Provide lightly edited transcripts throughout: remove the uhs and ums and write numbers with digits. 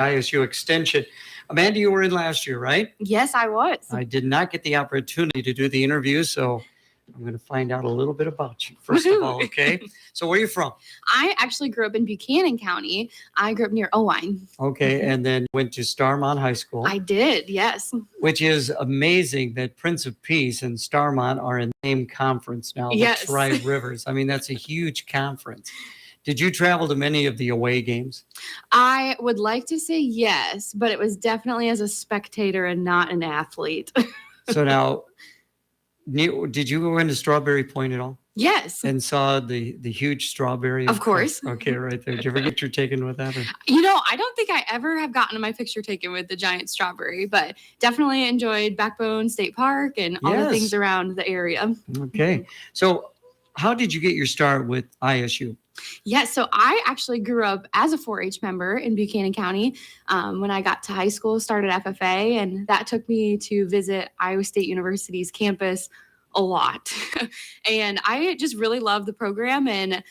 ISU Extension. Amanda, you were in last year, right? Yes, I was. I did not get the opportunity to do the interview, so I'm going to find out a little bit about you, first of all, okay? So where are you from? I actually grew up in Buchanan County. I grew up near Owine. Okay, and then went to Starmont High School. I did, yes. Which is amazing that Prince of Peace and Starmont are in the same conference now, the Tri Rivers. I mean, that's a huge conference. Did you travel to many of the away games? I would like to say yes, but it was definitely as a spectator and not an athlete. So now, did you go into Strawberry Point at all? Yes. And saw the huge strawberry? Of course. Okay, right there. Did you ever get your taken with that? Or? I don't think I ever have gotten my picture taken with the giant strawberry, but definitely enjoyed Backbone State Park and all the things around the area. Okay. So how did you get your start with ISU? Yes, so I actually grew up as a 4-H member in Buchanan County. When I got to high school, started FFA, and that took me to visit Iowa State University's campus a lot. And I just really loved the program and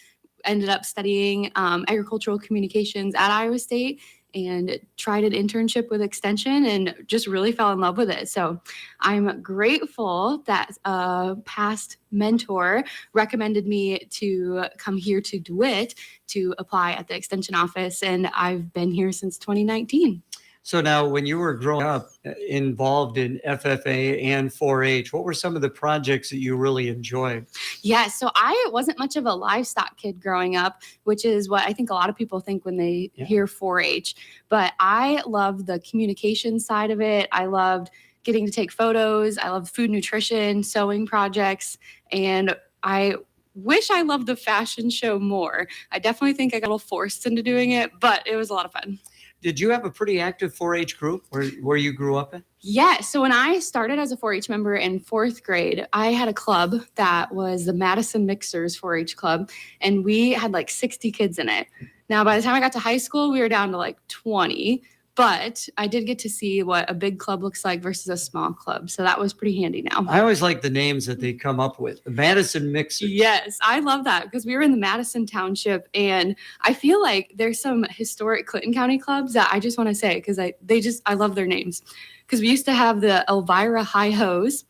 ended up studying agricultural communications at Iowa State and tried an internship with Extension and just really fell in love with it. So I'm grateful that a past mentor recommended me to come here to DeWitt to apply at the Extension office, and I've been here since 2019. So now when you were growing up involved in FFA and 4-H, what were some of the projects that you really enjoyed? Yeah, so I wasn't much of a livestock kid growing up, which is what I think a lot of people think when they hear 4-H. But I loved the communication side of it. I loved getting to take photos. I loved food nutrition, sewing projects, and I wish I loved the fashion show more. I definitely think I got a little forced into doing it, but it was a lot of fun. Did you have a pretty active 4-H group where you grew up in? Yeah. So when I started as a 4-H member in 4th grade, I had a club that was the Madison Mixers 4-H club, and we had like 60 kids in it. Now, by the time I got to high school, we were down to like 20. But I did get to see what a big club looks like versus a small club. So that was pretty handy now. I always like the names that they come up with. The Madison Mixers. Yes, I love that because we were in the Madison Township. And I feel like there's some historic Clinton County clubs that I just want to say because I love their names. Because we used to have the Elvira High Hos,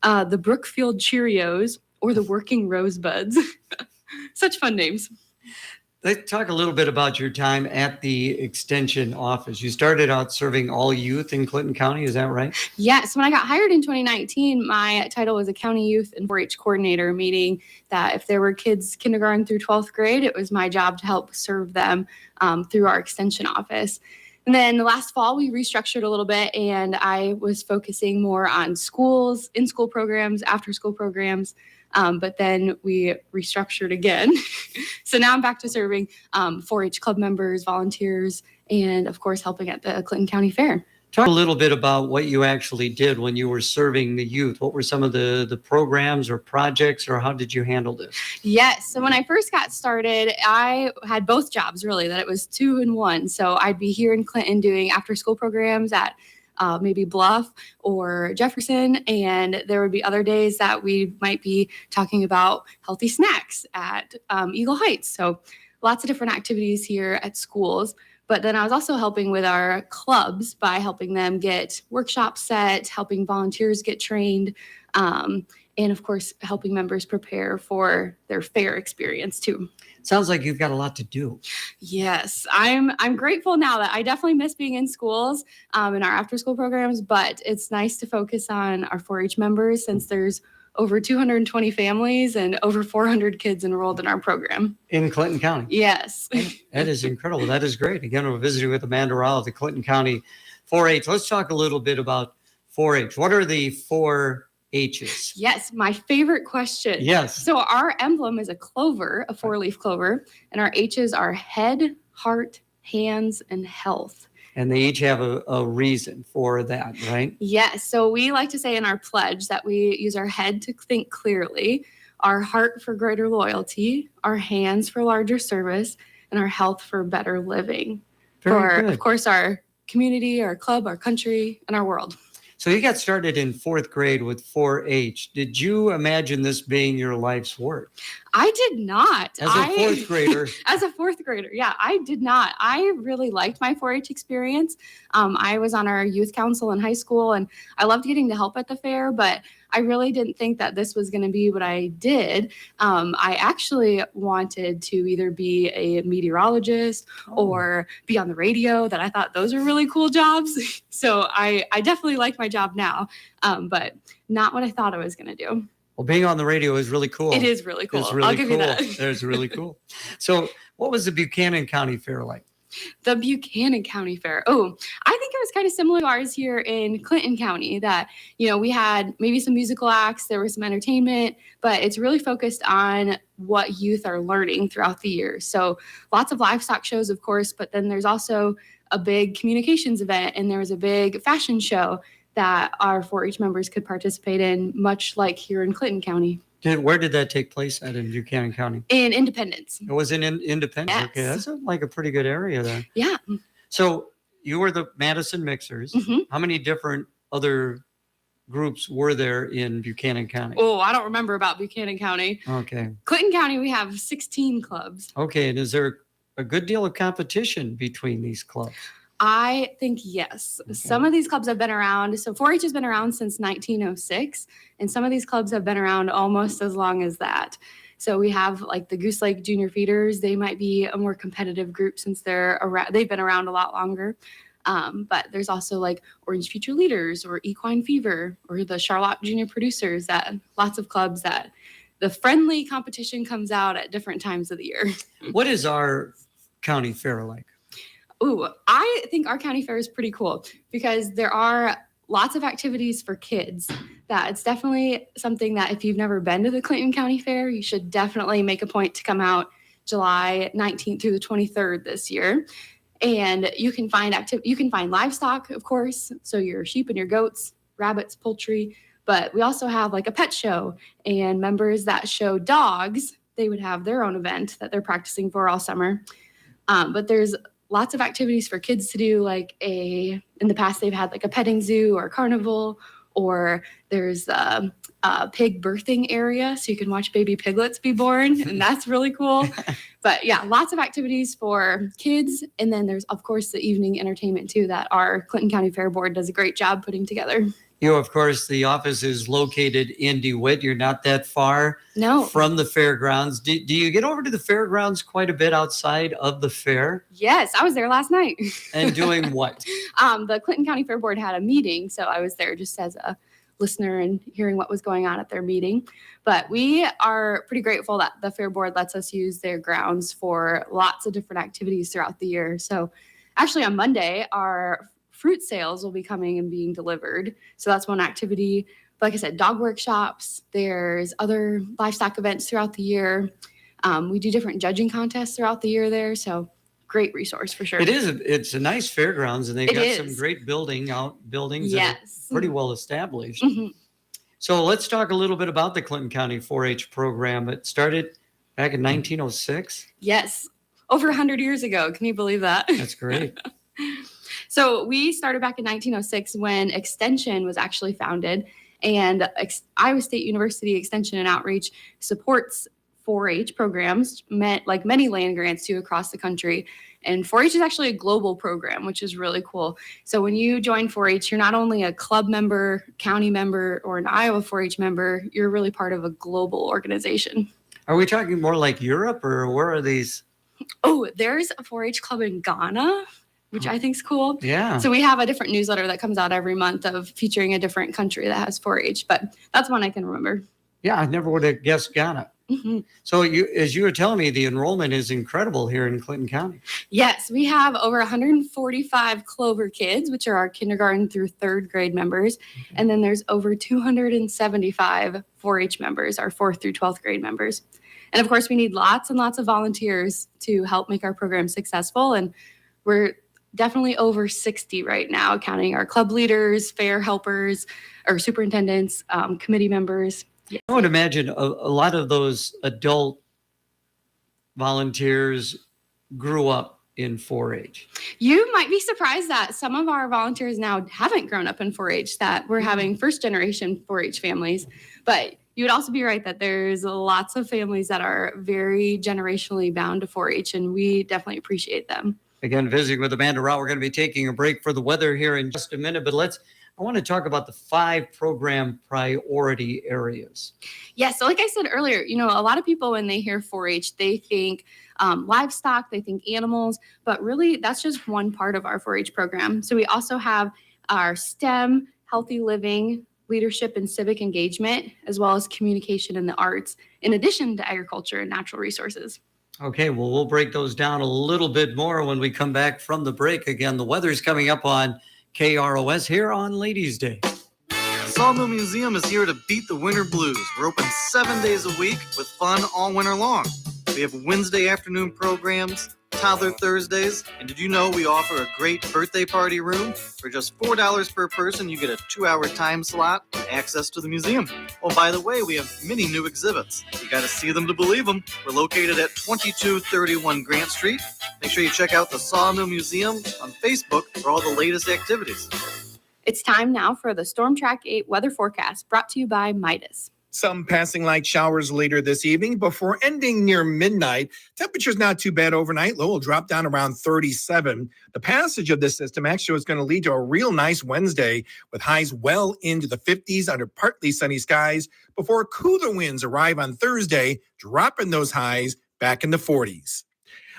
the Brookfield Cheerios, or the Working Rosebuds. Such fun names. Let's talk a little bit about your time at the Extension office. You started out serving all youth in Clinton County, is that right? Yes. When I got hired in 2019, my title was a county youth and 4-H coordinator, meaning that if there were kids kindergarten through 12th grade, it was my job to help serve them through our Extension office. And then last fall, we restructured a little bit, and I was focusing more on schools, in-school programs, after-school programs. But then we restructured again. So now I'm back to serving 4-H club members, volunteers, and of course, helping at the Clinton County Fair. Talk a little bit about what you actually did when you were serving the youth. What were some of the programs or projects, or how did you handle this? Yes. So when I first got started, I had both jobs, really, that it was 2 in 1. So I'd be here in Clinton doing after-school programs at maybe Bluff or Jefferson, and there would be other days that we might be talking about healthy snacks at Eagle Heights. So lots of different activities here at schools. But then I was also helping with our clubs by helping them get workshops set, helping volunteers get trained, and of course, helping members prepare for their fair experience too. Sounds like you've got a lot to do. Yes, I'm grateful now that I definitely miss being in schools in our after school programs, but it's nice to focus on our 4-H members since there's over 220 families and over 400 kids enrolled in our program. In Clinton County? Yes. That is incredible. That is great. Again, we're visiting with Amanda Rau of the Clinton County 4-H. Let's talk a little bit about 4-H. What are the 4-H's? Yes, my favorite question. Yes. So our emblem is a clover, a 4-leaf clover, and our H's are head, heart, hands, and health. And they each have a reason for that, right? Yes. So we like to say in our pledge that we use our head to think clearly, our heart for greater loyalty, our hands for larger service, and our health for better living. Very good. Of course, our community, our club, our country, and our world. So you got started in fourth grade with 4-H. Did you imagine this being your life's work? I did not. As a fourth grader. As a fourth grader, yeah, I did not. I really liked my 4-H experience. I was on our youth council in high school, and I loved getting to help at the fair, but I really didn't think that this was going to be what I did. I actually wanted to either be a meteorologist or be on the radio. That I thought those were really cool jobs. So I definitely like my job now, but not what I thought I was going to do. Well, being on the radio is really cool. It is really cool. It's really I'll give cool. you that. It's really cool. So what was the Buchanan County Fair like? The Buchanan County Fair. Oh, I think it was kind of similar to ours here in Clinton County, that, we had maybe some musical acts, there was some entertainment, but it's really focused on what youth are learning throughout the year. So lots of livestock shows, of course, but then there's also a big communications event, and there was a big fashion show that our 4-H members could participate in, much like here in Clinton County. Where did that take place at in Buchanan County? In Independence. It was in Independence? Yes. Okay, that's like a pretty good area there. Yeah. So you were the Madison Mixers. Mm-hmm. How many different other groups were there in Buchanan County? Oh, I don't remember about Buchanan County. Okay. Clinton County, we have 16 clubs. Okay, and is there a good deal of competition between these clubs? I think yes. Okay. Some of these clubs have been around. So 4-H has been around since 1906, and some of these clubs have been around almost as long as that. So we have like the Goose Lake Junior Feeders. They might be a more competitive group since they've been around a lot longer. But there's also like Orange Future Leaders or Equine Fever or the Charlotte Junior Producers. That lots of clubs that the friendly competition comes out at different times of the year. What is our county fair like? Ooh, I think our county fair is pretty cool because there are lots of activities for kids. That it's definitely something that if you've never been to the Clinton County Fair, you should definitely make a point to come out July 19th through the 23rd this year. And you can find livestock, of course, so your sheep and your goats, rabbits, poultry. But we also have like a pet show, and members that show dogs, they would have their own event that they're practicing for all summer. But there's lots of activities for kids to do, in the past they've had like a petting zoo or carnival, or there's a pig birthing area so you can watch baby piglets be born, and that's really cool. But yeah, lots of activities for kids. And then there's of course the evening entertainment too that our Clinton County Fair Board does a great job putting together. Of course, the office is located in DeWitt. You're not that far from the fairgrounds. Do you get over to the fairgrounds quite a bit outside of the fair? Yes, I was there last night. And doing what? The Clinton County Fair Board had a meeting, so I was there just as a listener and hearing what was going on at their meeting. But we are pretty grateful that the Fair Board lets us use their grounds for lots of different activities throughout the year. So actually on Monday, our fruit sales will be coming and being delivered. So that's one activity. But like I said, dog workshops, there's other livestock events throughout the year. We do different judging contests throughout the year there. So great resource for sure. It's a nice fairgrounds, and they've got some is. Great buildings that are pretty well established. Mm-hmm. So let's talk a little bit about the Clinton County 4-H program. It started back in 1906. Yes, over 100 years ago. Can you believe that? That's great. So we started back in 1906 when Extension was actually founded, and Iowa State University Extension and Outreach supports 4-H programs, like many land grants do across the country. And 4-H is actually a global program, which is really cool. So when you join 4-H, you're not only a club member, county member, or an Iowa 4-H member, you're really part of a global organization. Are we talking more like Europe, or where are these? Oh, there's a 4-H club in Ghana, which I think is cool. Yeah. So we have a different newsletter that comes out every month of featuring a different country that has 4-H, but that's one I can remember. Yeah, I never would have guessed Ghana. Mm-hmm. So as you were telling me, the enrollment is incredible here in Clinton County. Yes, we have over 145 Clover kids, which are our kindergarten through third grade members. Okay. And then there's over 275 4-H members, our fourth through 12th grade members. And of course, we need lots and lots of volunteers to help make our program successful. And we're definitely over 60 right now, counting our club leaders, fair helpers, or superintendents, committee members. Yes. I would imagine a lot of those adult volunteers grew up in 4-H? You might be surprised that some of our volunteers now haven't grown up in 4-H, that we're having first generation 4-H families. But you would also be right that there's lots of families that are very generationally bound to 4-H, and we definitely appreciate them. Again, visiting with Amanda Rau. We're going to be taking a break for the weather here in just a minute, but I want to talk about the 5 program priority areas. Yeah, so like I said earlier, a lot of people, when they hear 4-H, they think livestock, they think animals, but really that's just one part of our 4-H program. So we also have our STEM, healthy living, leadership and civic engagement, as well as communication and the arts, in addition to agriculture and natural resources. Okay, well, we'll break those down a little bit more when we come back from the break. Again, the weather's coming up on KROS here on Ladies' Day. Sawmill Museum is here to beat the winter blues. We're open 7 days a week with fun all winter long. We have Wednesday afternoon programs, Toddler Thursdays, and did you know we offer a great birthday party room? For just $4 per person, you get a 2-hour time slot and access to the museum. Oh, by the way, we have many new exhibits. You got to see them to believe them. We're located at 2231 Grant Street. Make sure you check out the Sawmill Museum on Facebook for all the latest activities. It's time now for the Storm Track 8 weather forecast, brought to you by Midas. Some passing light showers later this evening before ending near midnight. Temperature's not too bad overnight. Low will drop down around 37. The passage of this system actually is going to lead to a real nice Wednesday with highs well into the 50s under partly sunny skies before cooler winds arrive on Thursday, dropping those highs back in the 40s.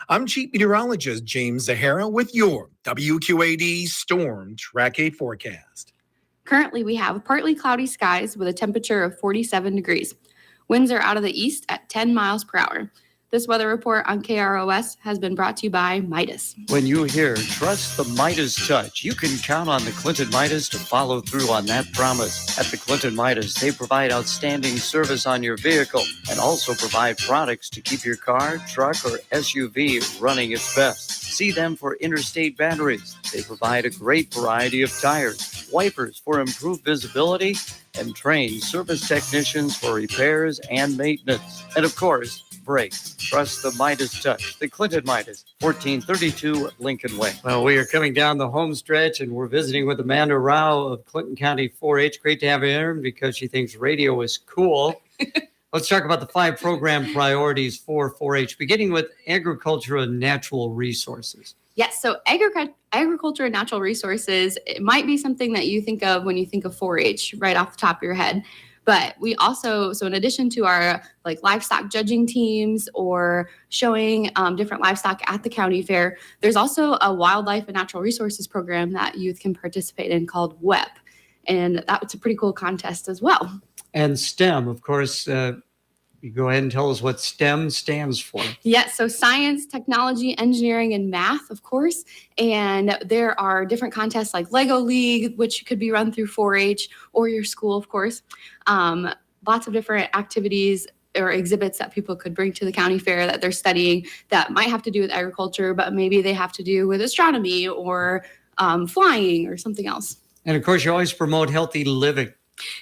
I'm Chief Meteorologist James Zahara with your WQAD Storm Track 8 forecast. Currently, we have partly cloudy skies with a temperature of 47 degrees. Winds are out of the east at 10 miles per hour. This weather report on KROS has been brought to you by Midas. When you hear trust the Midas touch, you can count on the Clinton Midas to follow through on that promise. At the Clinton Midas, they provide outstanding service on your vehicle and also provide products to keep your car, truck, or SUV running its best. See them for interstate batteries. They provide a great variety of tires, wipers for improved visibility, and trained service technicians for repairs and maintenance. And of course, brakes. Trust the Midas touch. The Clinton Midas, 1432 Lincoln Way. Well, we are coming down the home stretch, and we're visiting with Amanda Rau of Clinton County 4-H. Great to have her here because she thinks radio is cool. Let's talk about the 5 program priorities for 4-H, beginning with agriculture and natural resources. Yes, so agriculture and natural resources, it might be something that you think of when you think of 4-H right off the top of your head. But we also, so in addition to our livestock judging teams or showing different livestock at the county fair, there's also a wildlife and natural resources program that youth can participate in called WEP. And that's a pretty cool contest as well. And STEM, of course, you go ahead and tell us what STEM stands for. Yes, so science, technology, engineering, and math, of course. And there are different contests like Lego League, which could be run through 4-H or your school, of course. Lots of different activities or exhibits that people could bring to the county fair that they're studying that might have to do with agriculture, but maybe they have to do with astronomy or flying or something else. And of course, you always promote healthy living.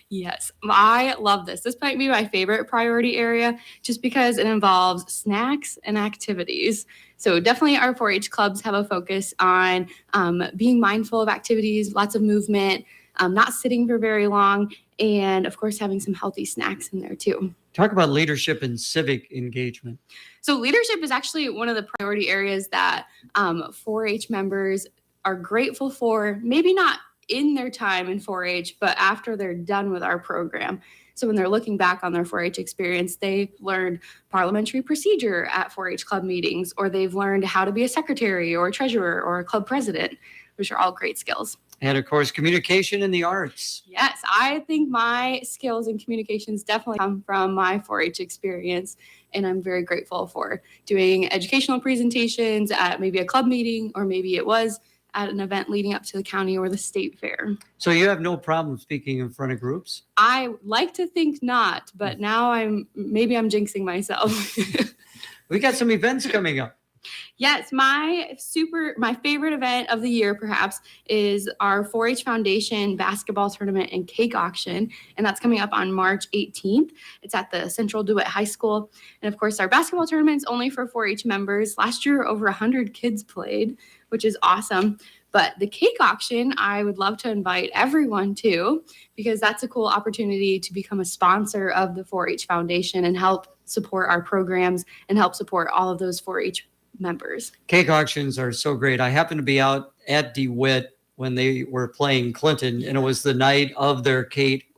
Yes, I love this. This might be my favorite priority area just because it involves snacks and activities. So definitely our 4-H clubs have a focus on being mindful of activities, lots of movement, not sitting for very long, and of course having some healthy snacks in there too. Talk about leadership and civic engagement. So leadership is actually one of the priority areas that 4-H members are grateful for, maybe not in their time in 4-H, but after they're done with our program. So when they're looking back on their 4-H experience, they've learned parliamentary procedure at 4-H club meetings, or they've learned how to be a secretary or a treasurer or a club president, which are all great skills. And of course, communication in the arts. Yes, I think my skills in communications definitely come from my 4-H experience. And I'm very grateful for doing educational presentations at maybe a club meeting, or maybe it was at an event leading up to the county or the state fair. So you have no problem speaking in front of groups? I like to think not, but now I'm jinxing myself. We got some events coming up. Yes, my favorite event of the year perhaps is our 4-H Foundation basketball tournament and cake auction, and that's coming up on March 18th. It's at the Central DeWitt High School, and of course our basketball tournament's only for 4-H members. Last year over 100 kids played, which is awesome. But the cake auction, I would love to invite everyone to, because that's a cool opportunity to become a sponsor of the 4-H Foundation and help support our programs and help support all of those 4-H members. Cake auctions are so great. I happened to be out at DeWitt when they were playing Clinton, and it was the night of their cake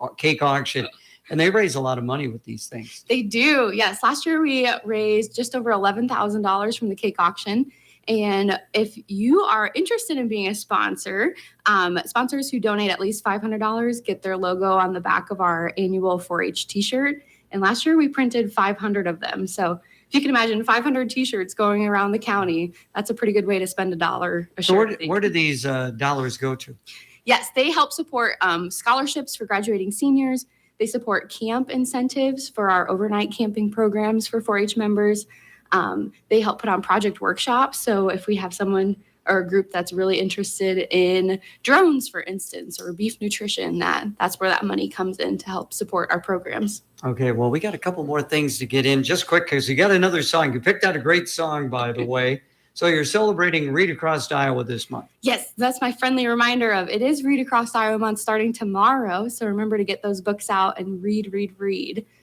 auction. And they raise a lot of money with these things. They do, yes. Last year we raised just over $11,000 from the cake auction. And if you are interested in being a sponsor, sponsors who donate at least $500 get their logo on the back of our annual 4-H t-shirt. And last year we printed 500 of them. So if you can imagine 500 t-shirts going around the county, that's a pretty good way to spend $1 a shirt. So where do these dollars go to? Yes, they help support scholarships for graduating seniors. They support camp incentives for our overnight camping programs for 4-H members. They help put on project workshops. So if we have someone or a group that's really interested in drones, for instance, or beef nutrition, that's where that money comes in to help support our programs. Okay, well, we got a couple more things to get in just quick because you got another song. You picked out a great song, by the way. So you're celebrating Read Across Iowa this month. Yes, that's my friendly reminder of it is Read Across Iowa month starting tomorrow. So remember to get those books out and read.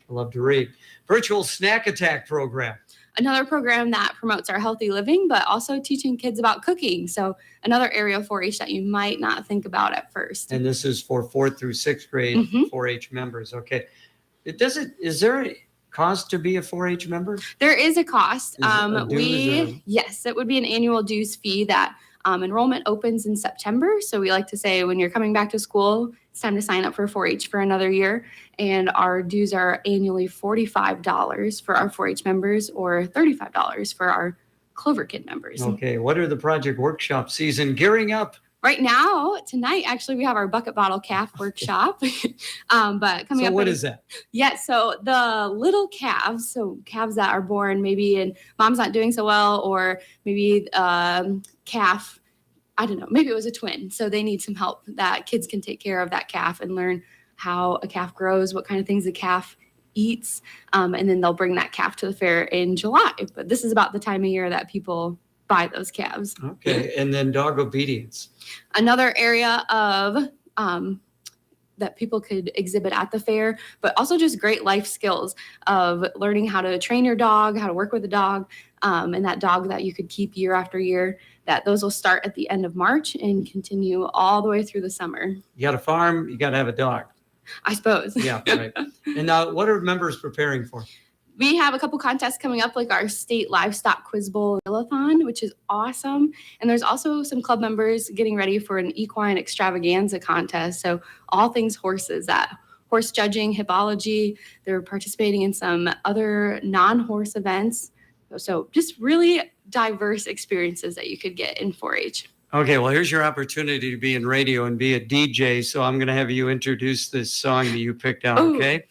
I love to read. Virtual Snack Attack program. Another program that promotes our healthy living, but also teaching kids about cooking. So another area of 4-H that you might not think about at first. And this is for 4th through 6th grade 4-H members. Okay. Is there a cost to be a 4-H member? There is a cost. Yes, it would be an annual dues fee that enrollment opens in September. So we like to say when you're coming back to school, it's time to sign up for 4-H for another year. And our dues are annually $45 for our 4-H members or $35 for our Clover Kid members. Okay. What are the project workshop season gearing up? Right now, tonight, actually, we have our bucket bottle calf workshop. But coming up. So what is that? Yeah, so the little calves, so calves that are born maybe and mom's not doing so well, or maybe calf, I don't know, maybe it was a twin. So they need some help that kids can take care of that calf and learn how a calf grows, what kind of things a calf eats. And then they'll bring that calf to the fair in July. But this is about the time of year that people buy those calves. Okay, and then dog obedience. Another area of that people could exhibit at the fair, but also just great life skills of learning how to train your dog, how to work with a dog, and that dog that you could keep year after year. That those will start at the end of March and continue all the way through the summer. You got a farm, you got to have a dog. I suppose. Yeah, right. And now, what are members preparing for? We have a couple contests coming up, like our state livestock quiz bowl Millathon, which is awesome. And there's also some club members getting ready for an equine extravaganza contest. So all things horses, that horse judging, hippology. They're participating in some other non-horse events. So just really diverse experiences that you could get in 4-H. Okay, well, here's your opportunity to be in radio and be a DJ. So I'm going to have you introduce this song that you picked out, okay?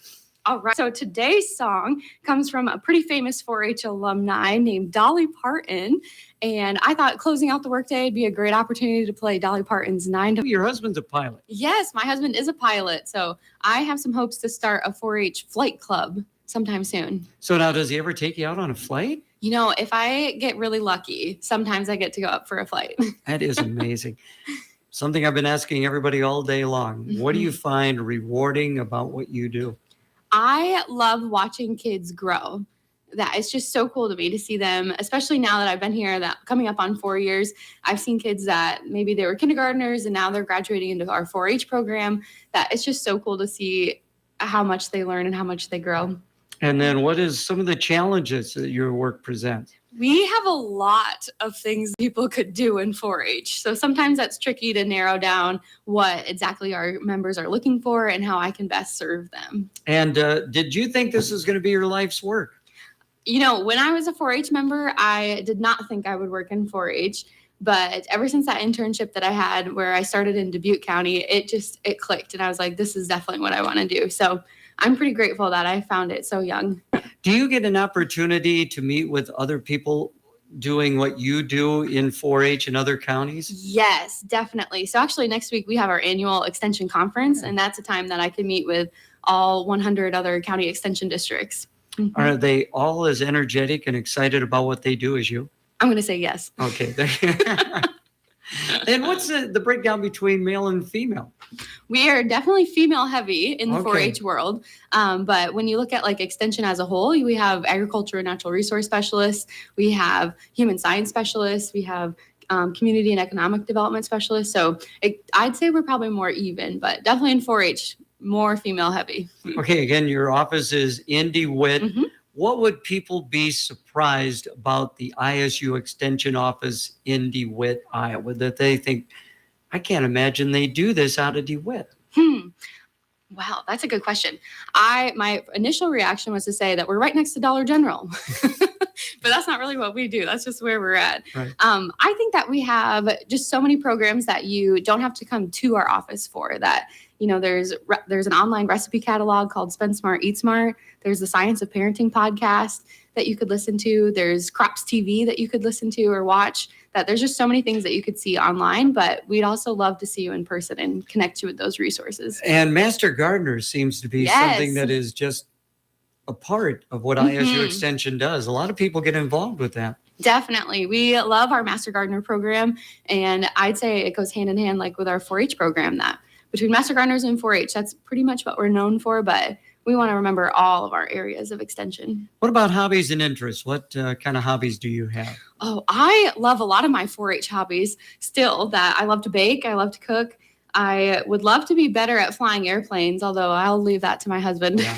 All right. So today's song comes from a pretty famous 4-H alumni named Dolly Parton. And I thought closing out the workday would be a great opportunity to play Dolly Parton's 9 to. Your husband's a pilot. Yes, my husband is a pilot. So I have some hopes to start a 4-H flight club sometime soon. So now, does he ever take you out on a flight? You know, if I get really lucky, sometimes I get to go up for a flight. That is amazing. Something I've been asking everybody all day long. What do you find rewarding about what you do? I love watching kids grow. That it's just so cool to me to see them, especially now that I've been here, that coming up on 4 years, I've seen kids that maybe they were kindergartners and now they're graduating into our 4-H program. That it's just so cool to see how much they learn and how much they grow. And then what is some of the challenges that your work presents? We have a lot of things people could do in 4-H. So sometimes that's tricky to narrow down what exactly our members are looking for and how I can best serve them. And did you think this was going to be your life's work? You know, when I was a 4-H member, I did not think I would work in 4-H. But ever since that internship that I had where I started in Dubuque County, it clicked. And I was like, this is definitely what I want to do. So I'm pretty grateful that I found it so young. Do you get an opportunity to meet with other people doing what you do in 4-H in other counties? Yes, definitely. So actually next week we have our annual extension conference, and that's a time that I can meet with all 100 other county extension districts. Are they all as energetic and excited about what they do as you? I'm going to say yes. Okay. And what's the breakdown between male and female? We are definitely female heavy in the Okay. 4-H world. But when you look at like extension as a whole, we have agriculture and natural resource specialists. We have human science specialists. We have community and economic development specialists. So I'd say we're probably more even, but definitely in 4-H, more female heavy. Okay. Again, your office is in DeWitt. Mhm. What would people be surprised about the ISU Extension office in DeWitt, Iowa, that they think, I can't imagine they do this out of DeWitt? Wow, that's a good question. My initial reaction was to say that we're right next to Dollar General, but that's not really what we do. That's just where we're at. Right. I think that we have just so many programs that you don't have to come to our office for. That there's an online recipe catalog called Spend Smart, Eat Smart. There's the Science of Parenting podcast that you could listen to. There's Crops TV that you could listen to or watch. That there's just so many things that you could see online, but we'd also love to see you in person and connect you with those resources. And Master Gardener seems to be something that is just a part of what ISU Extension does. A lot of people get involved with that. Definitely. We love our Master Gardener program, and I'd say it goes hand in hand like with our 4-H program, that between Master Gardeners and 4-H, that's pretty much what we're known for, but we want to remember all of our areas of extension. What about hobbies and interests? What kind of hobbies do you have? Oh, I love a lot of my 4-H hobbies still. That I love to bake. I love to cook. I would love to be better at flying airplanes, although I'll leave that to my husband. Yeah.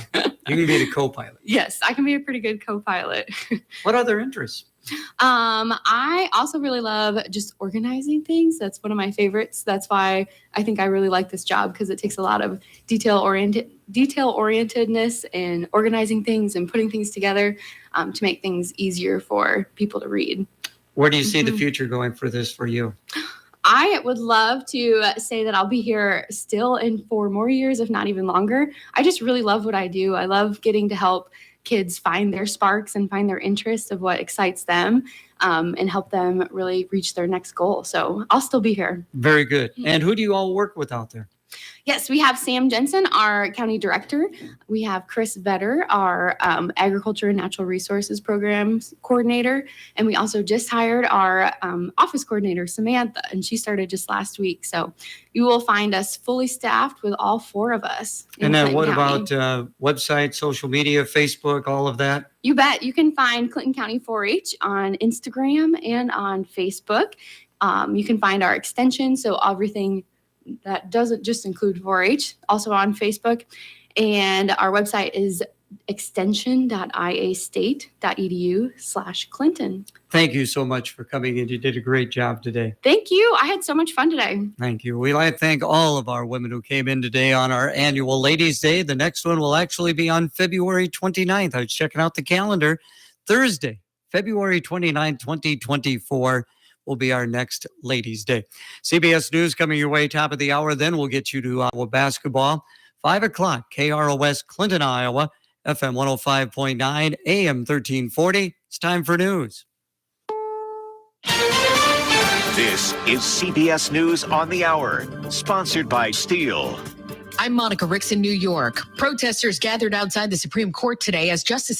You can be the co-pilot. Yes, I can be a pretty good co-pilot. What other interests? I also really love just organizing things. That's one of my favorites. That's why I think I really like this job, because it takes a lot of detail orientedness and organizing things and putting things together to make things easier for people to read. Where do you see the future going for this for you? I would love to say that I'll be here still in 4 more years, if not even longer. I just really love what I do. I love getting to help kids find their sparks and find their interests of what excites them, and help them really reach their next goal. So I'll still be here. Very good. And who do you all work with out there? Yes, we have Sam Jensen, our county director. We have Chris Vetter, our agriculture and natural resources programs coordinator. And we also just hired our office coordinator, Samantha, and she started just last week. So you will find us fully staffed with all 4 of us. And then what about website, social media, Facebook, all of that? You bet. You can find Clinton County 4-H on Instagram and on Facebook. You can find our extension, so everything that doesn't just include 4-H, also on Facebook. And our website is extension.iastate.edu/Clinton. Thank you so much for coming in. You did a great job today. Thank you. I had so much fun today. Thank you. We'd like to thank all of our women who came in today on our annual Ladies' Day. The next one will actually be on February 29th. I was checking out the calendar. Thursday, February 29th, 2024. Will be our next Ladies' Day. CBS News coming your way top of the hour. Then we'll get you to Iowa basketball. 5 o'clock, KROS Clinton, Iowa, FM 105.9, AM 1340. It's time for news. This is CBS News on the Hour, sponsored by Steel. I'm Monica Ricks in New York. Protesters gathered outside the Supreme Court today as Justice